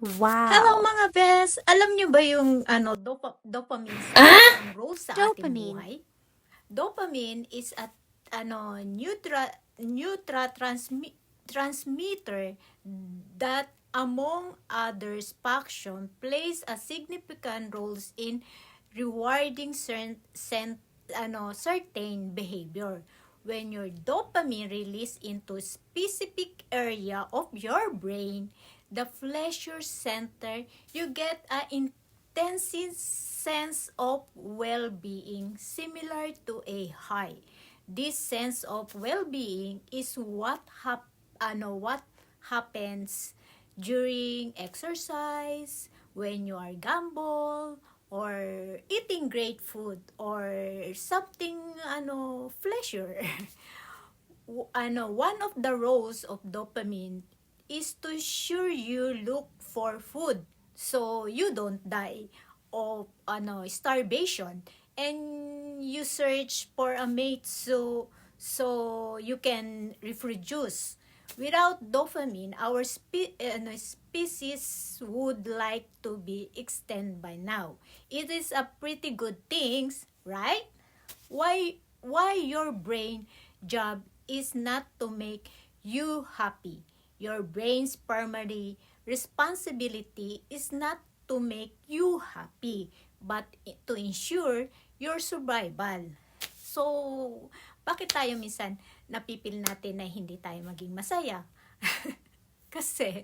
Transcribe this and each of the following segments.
Hello Wow. mga best! Alam niyo ba yung dopamine sa Ah? isang role sa ating Dopamine. buhay? Dopamine is a transmitter that among others function plays a significant roles in rewarding certain behavior. When your dopamine release into specific area of your brain, the pleasure center, you get a intense sense of well-being similar to a high. This sense of well-being is what happens during exercise, when you are gamble, or eating great food, or something pleasure. One of the roles of dopamine is to sure you look for food so you don't die of starvation, and you search for a mate so you can reproduce. Without dopamine, our species would like to be extended by now. It is a pretty good things, right? Why your brain job is not to make you happy. Your brain's primary responsibility is not to make you happy, but to ensure your survival. So, bakit tayo minsan napipil natin na hindi tayo maging masaya? Kasi,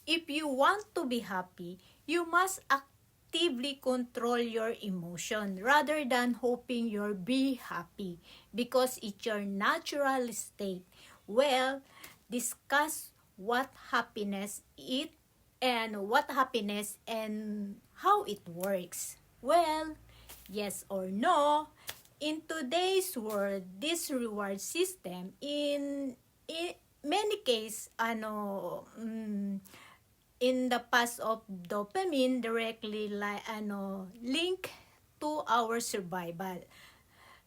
if you want to be happy, you must actively control your emotion rather than hoping you'll be happy because it's your natural state. Well, discuss what happiness and how it works. Well, yes or no, in today's world, this reward system in many cases in the past of dopamine directly link to our survival.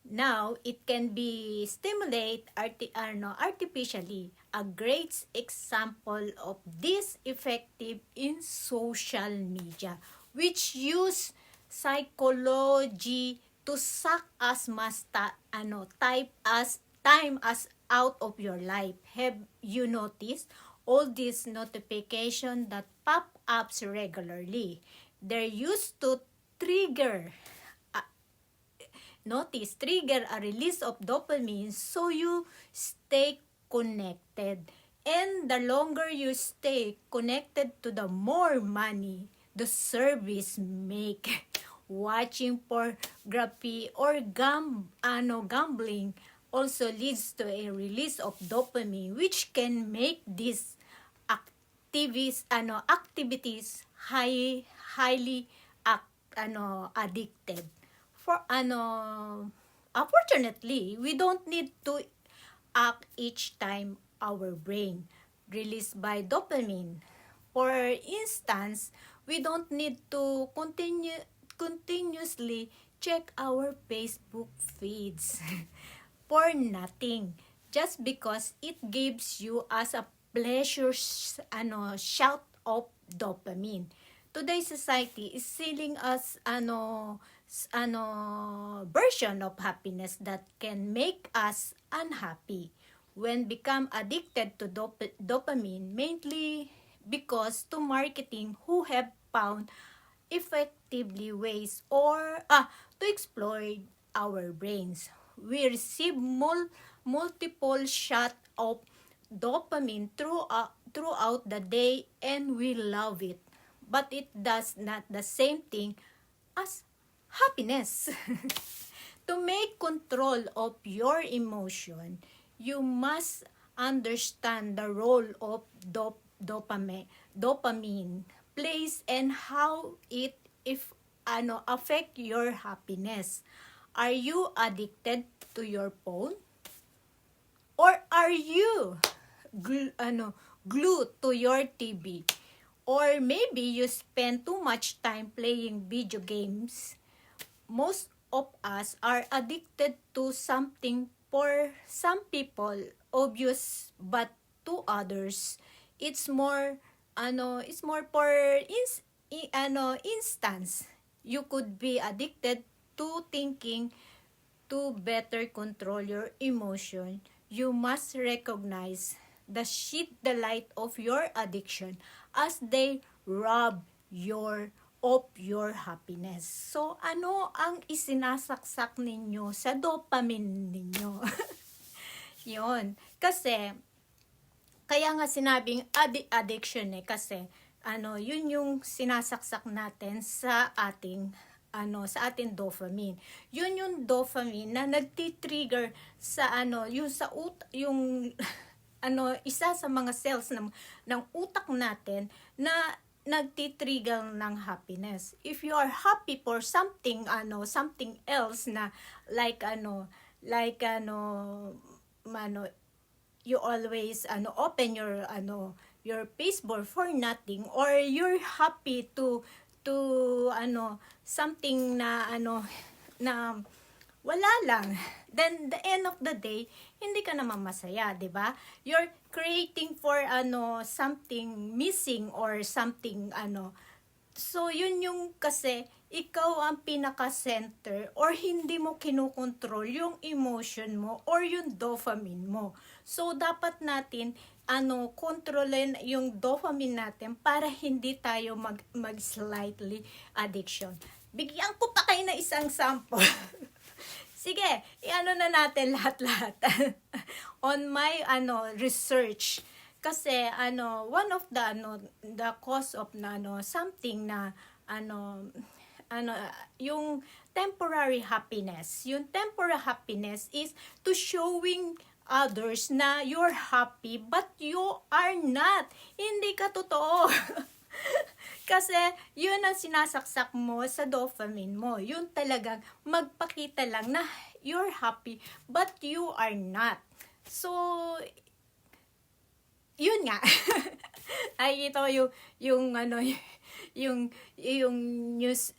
Now, it can be stimulate artificially. A great example of this effective in social media, which use psychology to suck as much time as out of your life. Have you noticed all these notifications that pop ups regularly? They're used to trigger trigger a release of dopamine so you stay connected. And the longer you stay connected to the more money the service make. Watching pornography or gambling also leads to a release of dopamine which can make these activities highly addicted. For unfortunately, we don't need to act each time our brain released by dopamine. For instance, we don't need to continuously check our Facebook feeds for nothing, just because it gives you as a pleasure shout of dopamine. Today's society is selling us version of happiness that can make us unhappy. When become addicted to dopamine, mainly because to marketing who have found effectively ways or to exploit our brains. We receive multiple shot of dopamine throughout the day, and we love it. But it does not the same thing as happiness. To make control of your emotion, you must understand the role of dopamine plays and how it if affect your happiness. Are you addicted to your phone? Or are you glued to your TV? Or maybe you spend too much time playing video games. Most of us are addicted to something. For some people obvious, but to others it's more is more for instance. You could be addicted to thinking. To better control your emotion, you must recognize the light of your addiction as they rob your happiness. So, ano ang isinasaksak ninyo sa dopamine ninyo? Yon. Kasi, kaya nga sinabing addiction kasi yun yung sinasaksak natin sa ating sa ating dopamine. Yun yung dopamine na nagti-trigger sa yung sa yung isa sa mga cells ng utak natin na nagti-trigger ng happiness. If you are happy for something something else na like you always open your Facebook for nothing, or you're happy to something na na wala lang, then the end of the day hindi ka naman masaya, 'di ba? You're creating for something missing or something so yun yung kasi ikaw ang pinaka-center or hindi mo kinokontrol yung emotion mo or yung dopamine mo. So dapat natin kontrolin yung dopamine natin para hindi tayo mag-slightly addiction. Bigyan ko pa kayo na isang sample. Sige, na natin lahat-lahat. On my research, kasi one of the cause of something na yung temporary happiness. Yung temporary happiness is to showing others na you're happy but you are not. Hindi ka totoo. Kasi yun ang sinasaksak mo sa dopamine mo. Yun talagang magpakita lang na you're happy but you are not. So yun nga. Ay ito yung news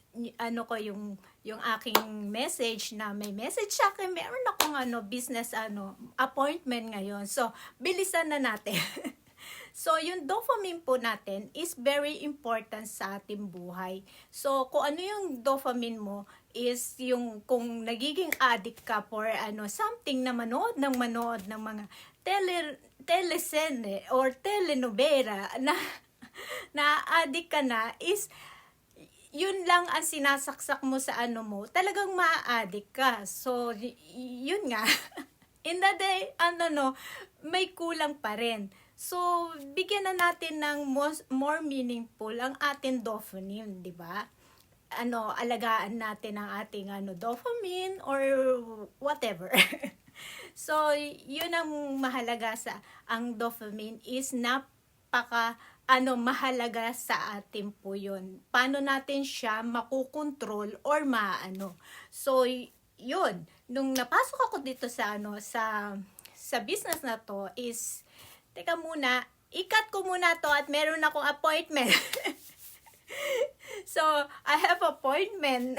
yung aking message na may message sa akin, meron akong business appointment ngayon. So, bilisan na natin. So, yung dopamine po natin is very important sa ating buhay. So, kung ano yung dopamine mo is yung kung nagiging addict ka for something na manood ng mga telesene or telenovela na addict ka na is yun lang ang sinasaksak mo sa mo, talagang ma-addict ka. So, yun nga. In the day, may kulang pa rin. So, bigyan na natin ng more meaningful ang ating dopamine, di ba? Alagaan natin ang ating dopamine or whatever. So, yun ang mahalaga ang dopamine is mahalaga sa atin po yun. Paano natin siya makukontrol or So, yun. Nung napasok ako dito sa business na to is, teka muna, i-cut ko muna to at meron akong appointment. So, I have appointment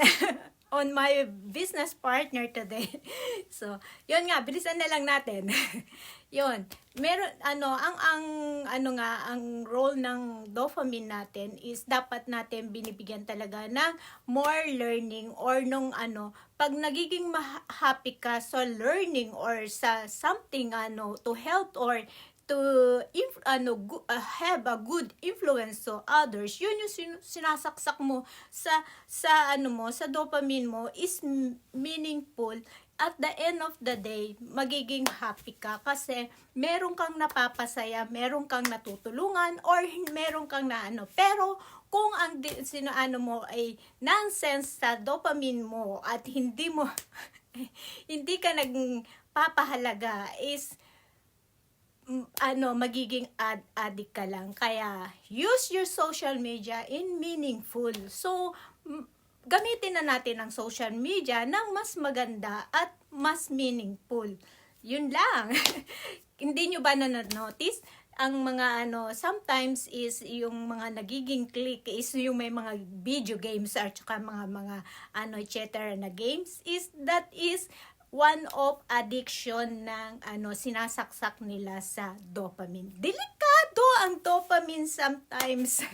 on my business partner today. So, yun nga, bilisan na lang natin. Yun. Meron ang role ng dopamine natin is dapat natin binibigyan talaga ng more learning or pag nagiging happy ka sa learning or sa something to help or to have a good influence to others, yun yung sinasaksak mo sa dopamine mo is meaningful. At the end of the day, magiging happy ka kasi meron kang napapasaya, meron kang natutulungan, or meron kang Pero kung ang mo ay nonsense sa dopamine mo at hindi ka nagpapahalaga is magiging addict ka lang. Kaya use your social media in meaningful. So, gamitin na natin ang social media ng mas maganda at mas meaningful. Yun lang. Hindi nyo ba na-notice? Ang mga sometimes is yung mga nagiging click is yung may mga video games at saka mga etc. na games is one of addiction ng sinasaksak nila sa dopamine. Delikado ang dopamine sometimes.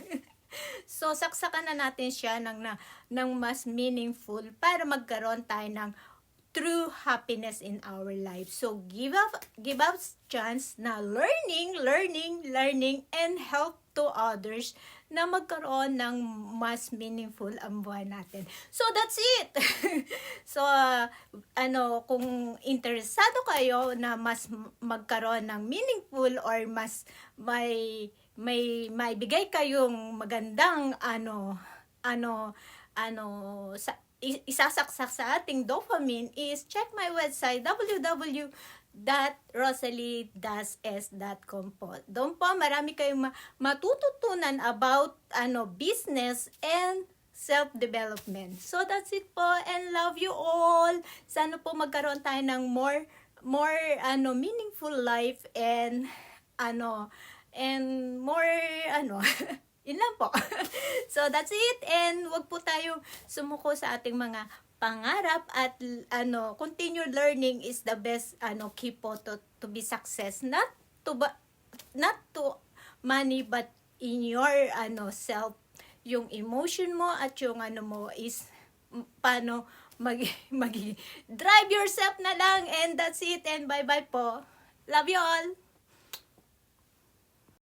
So saksakan na natin siya ng mas meaningful para magkaroon tayo ng true happiness in our life. So give us chance na learning and help to others na magkaroon ng mas meaningful ang buhay natin. So that's it. So kung interesado kayo na mas magkaroon ng meaningful or mas may bigay kayong magandang isasaksak sa ating dopamine is check my website www.rosalie-s.com po. Doon po marami kayong matututunan about business and self-development. So that's it po, and love you all. Sana po magkaroon tayo ng more meaningful life and more yun lang po. So that's it, and wag po tayong sumuko sa ating mga pangarap at continue learning is the best key po to be success, not to money but in your self, yung emotion mo at yung mo is paano mag drive yourself na lang, and that's it, and bye bye po. Love you all.